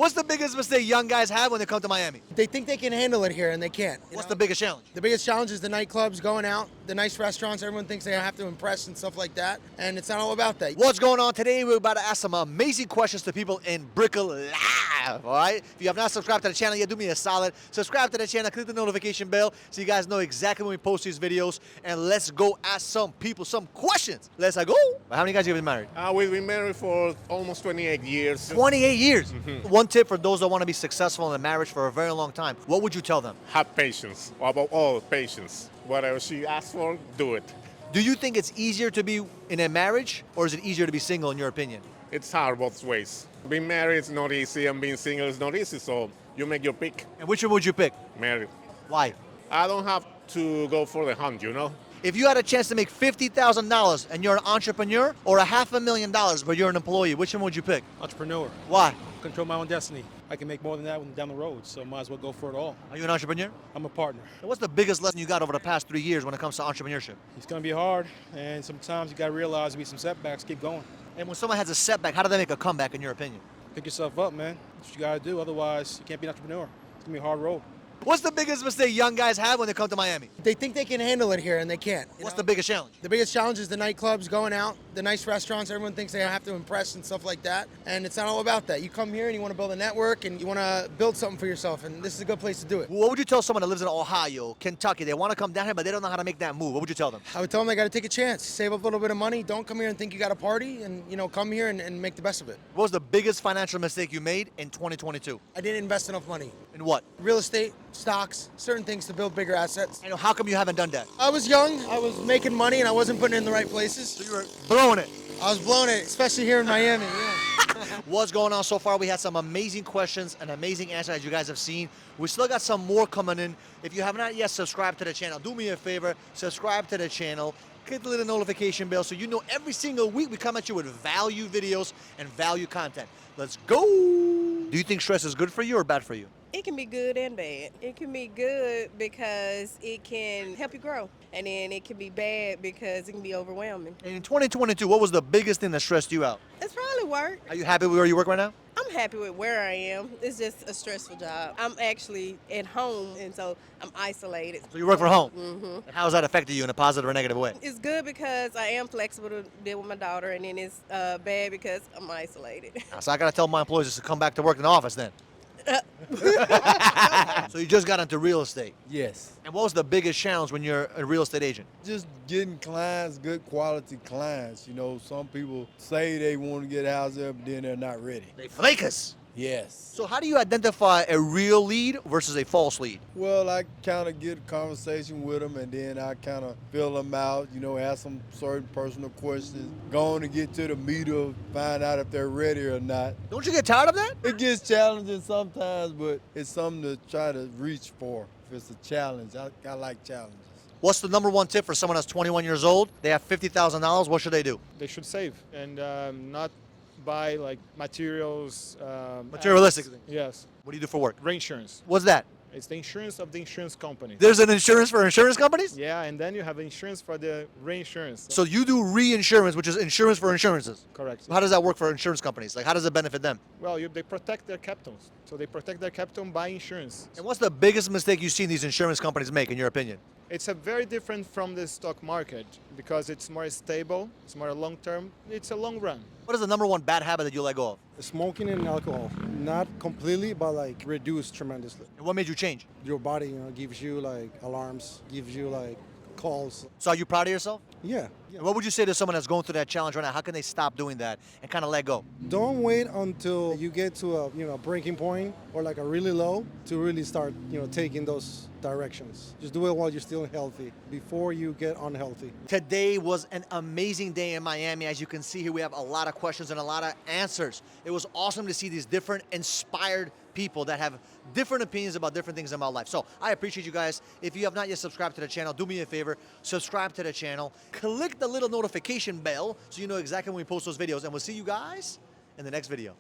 What's the biggest mistake young guys have when they come to Miami? They think they can handle it here, and they can't. What's the biggest challenge? The biggest challenge is the nightclubs, going out, the nice restaurants. Everyone thinks they have to impress and stuff like that, and it's not all about that. What's going on today? We're about to ask some amazing questions to people in Brickell Live, all right? If you have not subscribed to the channel yet, do me a solid. Subscribe to the channel, click the notification bell so you guys know exactly when we post these videos, and let's go ask some people some questions. Let's go. How many guys have you been married? We've been married for almost 28 years. 28 years. One tip for those that want to be successful in a marriage for a very long time, what would you tell them? Have patience. Above all, patience. Whatever she asks for, do it. Do you think it's easier to be in a marriage, or is it easier to be single in your opinion? It's hard both ways. Being married is not easy, and being single is not easy, so you make your pick. And which one would you pick? Married. Why? I don't have to go for the hunt, you know? If you had a chance to make $50,000 and you're an entrepreneur, or $500,000 but you're an employee, which one would you pick? Entrepreneur. Why? Control my own destiny. I can make more than that when down the road, so might as well go for it all. Are you an entrepreneur? I'm a partner. And what's the biggest lesson you got over the past 3 years when it comes to entrepreneurship? It's going to be hard, and sometimes you got to realize there'll be some setbacks. Keep going. And when someone has a setback, how do they make a comeback in your opinion? Pick yourself up, man. That's what you got to do. Otherwise, you can't be an entrepreneur. It's going to be a hard road. What's the biggest mistake young guys have when they come to Miami? They think they can handle it here, and they can't. What's the biggest challenge? The biggest challenge is the nightclubs, going out, the nice restaurants. Everyone thinks they have to impress and stuff like that, and it's not all about that. You come here and you want to build a network, and you want to build something for yourself, and this is a good place to do it. What would you tell someone that lives in Ohio, Kentucky, they want to come down here but they don't know how to make that move? What would you tell them? I would tell them they got to take a chance, save up a little bit of money. Don't come here and think you got a party, and come here and make the best of it. What was the biggest financial mistake you made in 2022? I didn't invest enough money. In what? Real estate, stocks, certain things to build bigger assets. And how come you haven't done that? I was young, I was making money, and I wasn't putting it in the right places. So you were blowing it. I was blowing it, especially here in Miami. Yeah. What's going on so far? We had some amazing questions and amazing answers, as you guys have seen. We still got some more coming in. If you have not yet subscribed to the channel, do me a favor, subscribe to the channel. Click the little notification bell so you know every single week we come at you with value videos and value content. Let's go. Do you think stress is good for you or bad for you? It can be good and bad. It can be good because it can help you grow. And then it can be bad because it can be overwhelming. And in 2022, what was the biggest thing that stressed you out? It's probably work. Are you happy with where you work right now? I'm happy with where I am. It's just a stressful job. I'm actually at home, and so I'm isolated. So you work from home? Mm-hmm. How has that affected you in a positive or negative way? It's good because I am flexible to deal with my daughter, and then it's bad because I'm isolated. So I got to tell my employees just to come back to work in the office then. So you just got into real estate. Yes. And what was the biggest challenge when you're a real estate agent? Just getting clients, good quality clients. Some people say they want to get a house there, but then they're not ready. They flake us. Yes. So how do you identify a real lead versus a false lead? Well, I kind of get a conversation with them, and then I kind of fill them out, ask them certain personal questions, go on to get to the meat of find out if they're ready or not. Don't you get tired of that? It gets challenging sometimes, but it's something to try to reach for. If it's a challenge, I like challenges. What's the number one tip for someone that's 21 years old? They have $50,000. What should they do? They should save and not buy like materials. Materialistic. Yes. What do you do for work? Reinsurance. What's that? It's the insurance of the insurance company. There's an insurance for insurance companies? Yeah, and then you have insurance for the reinsurance. So you do reinsurance, which is insurance for insurances. Correct. How does that work for insurance companies? Like, how does it benefit them? Well, they protect their capitals. So they protect their capital by insurance. And what's the biggest mistake you've seen these insurance companies make, in your opinion? It's a very different from the stock market because it's more stable, it's more long term, it's a long run. What is the number one bad habit that you let go of? Smoking and alcohol, not completely, but reduced tremendously. And what made you change? Your body, gives you alarms, gives you calls. So are you proud of yourself? Yeah. And what would you say to someone that's going through that challenge right now? How can they stop doing that and kind of let go? Don't wait until you get to a breaking point or a really low to really start, taking those directions. Just do it while you're still healthy before you get unhealthy. Today was an amazing day in Miami. As you can see here, we have a lot of questions and a lot of answers. It was awesome to see these different inspired people that have different opinions about different things in my life. So I appreciate you guys. If you have not yet subscribed to the channel, do me a favor, subscribe to the channel, click the little notification bell so you know exactly when we post those videos, and we'll see you guys in the next video.